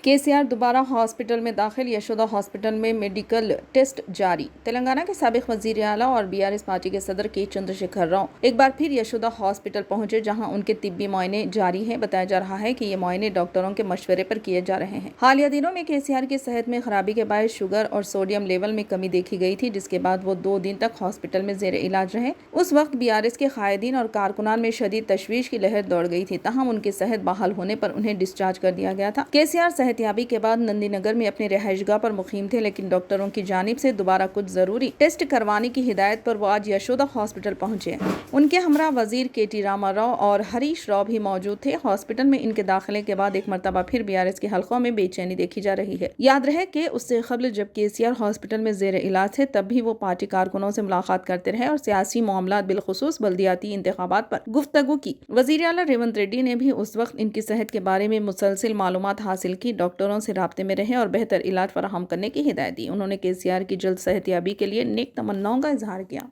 KCR दोबारा hospital में दाखिल, यशोदा हॉस्पिटल में मेडिकल टेस्ट जारी। तेलंगाना के साबिक वजीर आला और BRS पार्टी के सदर के चंद्रशेखर राव एक बार फिर यशोदा हॉस्पिटल पहुंचे, जहां उनके तिब्बी मुआयने जारी हैं। बताया जा रहा है कि ये मुआयने डॉक्टरों के मशवरे पर किए जा रहे हैं। हालिया दिनों में KCR की सेहत में खराबी के बायस शुगर और सोडियम लेवल में कमी देखी गई थी, जिसके बाद वो 2 दिन तक हॉस्पिटल में जेर इलाज रहे। उस वक्त BRS के कायदीन और कारकुनान में शदीद तशवीश की लहर दौड़ गई थी। ताहम उनकी सेहत बहाल होने पर उन्हें डिस्चार्ज कर दिया गया था। KCR सेहतियाबी के बाद नंदी नगर में अपने रिहाइशगाह पर मुकीम थे, लेकिन डॉक्टरों की जानिब से दोबारा कुछ जरूरी टेस्ट करवाने की हिदायत पर वो आज यशोदा हॉस्पिटल पहुंचे। उनके हमरा वजीर KT रामाराव और हरीश राव भी मौजूद थे। हॉस्पिटल में इनके दाखिले के बाद एक मरतबा फिर BRS के हलकों में बेचैनी देखी जा रही है। याद रहे कि उससे कबल जब KCR हॉस्पिटल में जेर इलाज थे, तब भी वो पार्टी कारकुनों से मुलाकात करते रहे और सियासी मामलात बिलखुसूस बल्दियाती इंतखाबात पर गुफ्तगू की। वजीर आला रेवंत रेड्डी ने भी उस वक्त इनकी सेहत के बारे में मुसलसिल मालूमात हासिल की, डॉक्टरों से राब्ते में रहे और बेहतर इलाज फराहम करने की हिदायत दी। उन्होंने KCR की जल्द सेहतियाबी के लिए नेक तमन्नाओं का इजहार किया।